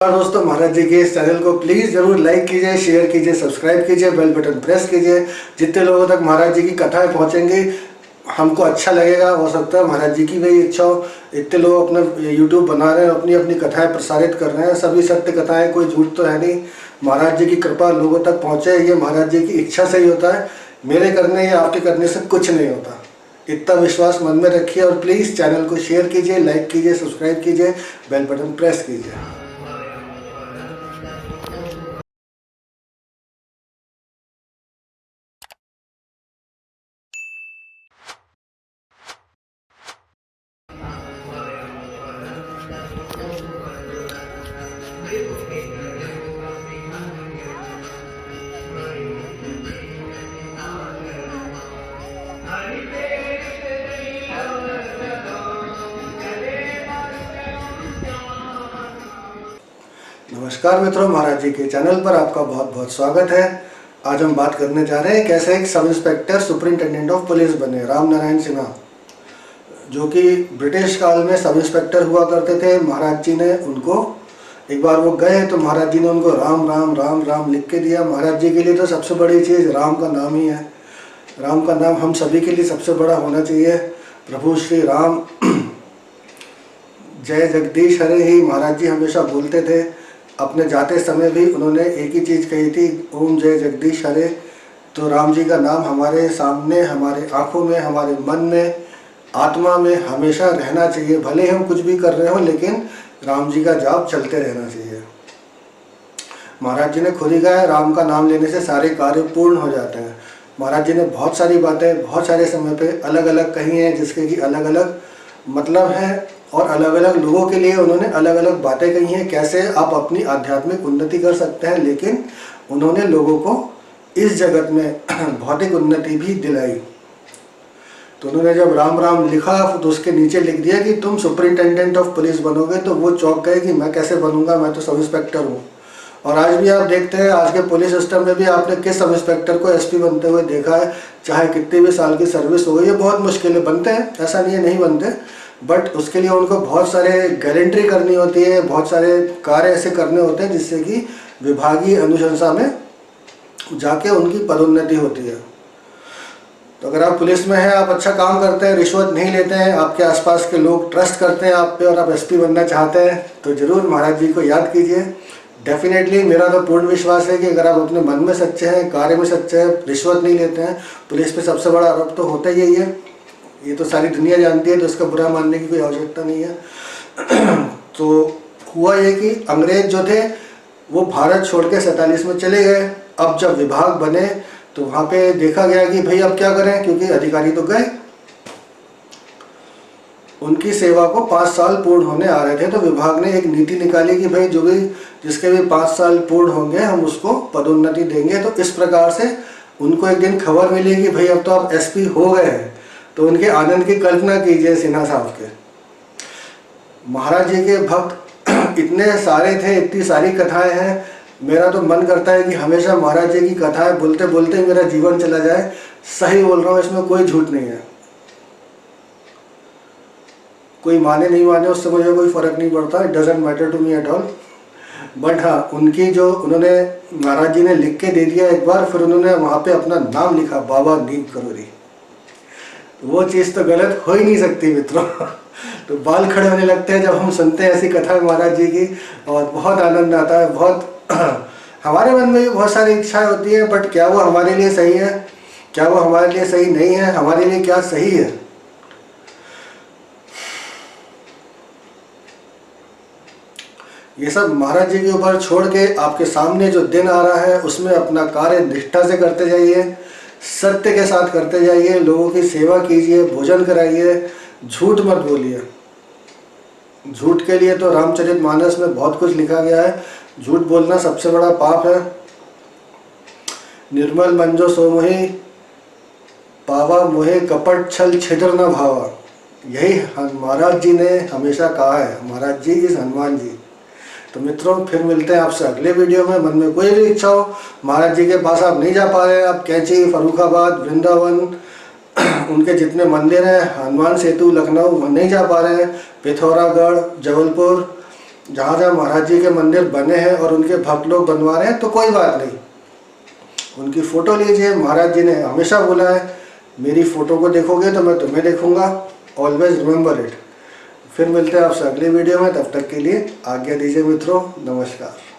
और दोस्तों, महाराज जी के इस चैनल को प्लीज़ ज़रूर लाइक कीजिए, शेयर कीजिए, सब्सक्राइब कीजिए, बेल बटन प्रेस कीजिए। जितने लोगों तक महाराज जी की कथाएं पहुंचेंगी हमको अच्छा लगेगा। हो सकता है महाराज जी की भी इच्छा हो। इतने लोग अपना यूट्यूब बना रहे हैं, अपनी अपनी कथाएं प्रसारित कर रहे हैं, सभी सत्य कथाएं, कोई झूठ तो है नहीं। महाराज जी की कृपा लोगों तक पहुँचे, ये महाराज जी की इच्छा से ही होता है। मेरे करने या आपके करने से कुछ नहीं होता। इतना विश्वास मन में रखिए और प्लीज़ चैनल को शेयर कीजिए, लाइक कीजिए, सब्सक्राइब कीजिए, बेल बटन प्रेस कीजिए। नमस्कार मित्रों, महाराज जी के चैनल पर आपका बहुत बहुत स्वागत है। आज हम बात करने जा रहे हैं कैसे एक sub inspector superintendent of police बने। राम नारायण सिन्हा, जो कि ब्रिटिश काल में सब इंस्पेक्टर हुआ करते थे। महाराज जी ने उनको, एक बार वो गए तो महाराज जी ने उनको राम राम राम राम लिख के दिया। महाराज जी के लिए तो सबसे बड़ी चीज़ राम का नाम ही है। राम का नाम हम सभी के लिए सबसे बड़ा होना चाहिए। प्रभु श्री राम जय जगदीश हरे ही महाराज जी हमेशा बोलते थे। अपने जाते समय भी उन्होंने एक ही चीज़ कही थी, ओम जय जगदीश हरे। तो राम जी का नाम हमारे सामने, हमारे आँखों में, हमारे मन में, आत्मा में हमेशा रहना चाहिए। भले हम कुछ भी कर रहे हो, लेकिन राम जी का जाप चलते रहना चाहिए। महाराज जी ने खुद ही कहा, राम का नाम लेने से सारे कार्य पूर्ण हो जाते हैं। महाराज जी ने बहुत सारी बातें बहुत सारे समय पे अलग अलग कही हैं, जिसके कि अलग अलग मतलब है और अलग अलग लोगों के लिए उन्होंने अलग अलग बातें कही हैं, कैसे आप अपनी आध्यात्मिक उन्नति कर सकते हैं। लेकिन उन्होंने लोगों को इस जगत में भौतिक उन्नति भी दिलाई। तो उन्होंने जब राम राम लिखा तो उसके नीचे लिख दिया कि तुम सुपरिंटेंडेंट ऑफ पुलिस बनोगे। तो वो चौंक गए कि मैं कैसे बनूंगा, मैं तो सब इंस्पेक्टर हूँ। और आज भी आप देखते हैं, आज के पुलिस सिस्टम में भी आपने किस सब इंस्पेक्टर को एसपी बनते हुए देखा है। चाहे कितने भी साल की सर्विस हो गई, ये बहुत मुश्किल है। बनते हैं, ऐसा नहीं है नहीं बनते, बट उसके लिए उनको बहुत सारे गैलेंट्री करनी होती है, बहुत सारे कार्य ऐसे करने होते हैं जिससे कि विभागीय अनुशंसा में जाके उनकी पदोन्नति होती है। तो अगर आप पुलिस में हैं, आप अच्छा काम करते हैं, रिश्वत नहीं लेते हैं, आपके आसपास के लोग ट्रस्ट करते हैं आप पे और आप एसपी बनना चाहते हैं, तो ज़रूर महाराज जी को याद कीजिए। डेफिनेटली मेरा तो पूर्ण विश्वास है कि अगर आप अपने मन में सच्चे हैं, कार्य में सच्चे हैं, रिश्वत नहीं लेते हैं, पुलिस पे सबसे बड़ा आरोप तो होता ही है। ये तो सारी दुनिया जानती है, तो इसका बुरा मानने की कोई आवश्यकता नहीं है। तो हुआ ये कि अंग्रेज जो थे वो भारत छोड़ के 47 में चले गए। अब जब विभाग बने तो वहाँ पे देखा गया कि भाई अब क्या करें, क्योंकि अधिकारी तो गए, उनकी सेवा को 5 साल पूर्ण होने आ रहे थे। तो विभाग ने एक नीति निकाली कि भाई जो भी जिसके भी 5 साल पूर्ण होंगे हम उसको पदोन्नति देंगे। तो इस प्रकार से उनको एक दिन खबर मिली कि भाई अब तो आप एसपी हो गए हैं। तो उनके आनंद की कल्पना कीजिए सिन्हा साहब के। महाराज जी के भक्त इतने सारे थे, इतनी सारी कथाएं हैं। मेरा तो मन करता है कि हमेशा महाराज जी की कथाएं बोलते बोलते मेरा जीवन चला जाए। सही बोल रहा हूँ, इसमें कोई झूठ नहीं है। कोई माने नहीं माने उससे मुझे कोई फर्क नहीं पड़ता, it doesn't matter to me at all. But हाँ, उनकी जो उन्होंने महाराज जी ने लिख के दे दिया एक बार, फिर उन्होंने वहाँ पे अपना नाम लिखा, बाबा नीम करोरी। वो चीज़ तो गलत हो ही नहीं सकती मित्रों। तो बाल खड़े होने लगते हैं जब हम सुनते हैं ऐसी कथा महाराज जी की, और बहुत आनंद आता है। बहुत हमारे मन में भी बहुत सारी इच्छाएं होती है, बट क्या वो हमारे लिए सही है, क्या वो हमारे लिए सही नहीं है, हमारे लिए क्या सही है। ये सब महाराज जी के ऊपर छोड़ के आपके सामने जो दिन आ रहा है उसमें अपना कार्य निष्ठा से करते जाइए, सत्य के साथ करते जाइए, लोगों की सेवा कीजिए, भोजन कराइए, झूठ मत बोलिए। झूठ के लिए तो रामचरितमानस में बहुत कुछ लिखा गया है। झूठ बोलना सबसे बड़ा पाप है। निर्मल मंजो सोमोहि पावा मोहे कपट छल छिद्र न भावा। यही महाराज जी ने हमेशा कहा है। महाराज जी इस हनुमान जी। तो मित्रों, फिर मिलते हैं आपसे अगले वीडियो में। मन में कोई भी इच्छा हो, महाराज जी के पास आप नहीं जा पा रहे हैं, आप कैंची, फर्रुखाबाद, वृंदावन, उनके जितने मंदिर हैं, हनुमान सेतु, लखनऊ नहीं जा पा रहे हैं, पिथौरागढ़, जबलपुर, जहाँ जहाँ महाराज जी के मंदिर बने हैं और उनके भक्त लोग बनवा रहे हैं तो कोई बात नहीं, उनकी फ़ोटो लीजिए। महाराज जी ने हमेशा बोला है, मेरी फ़ोटो को देखोगे तो मैं तुम्हें देखूंगा, ऑलवेज रिमेंबर इट। फिर मिलते हैं आपसे अगली वीडियो में, तब तक के लिए आज्ञा दीजिए मित्रों, नमस्कार।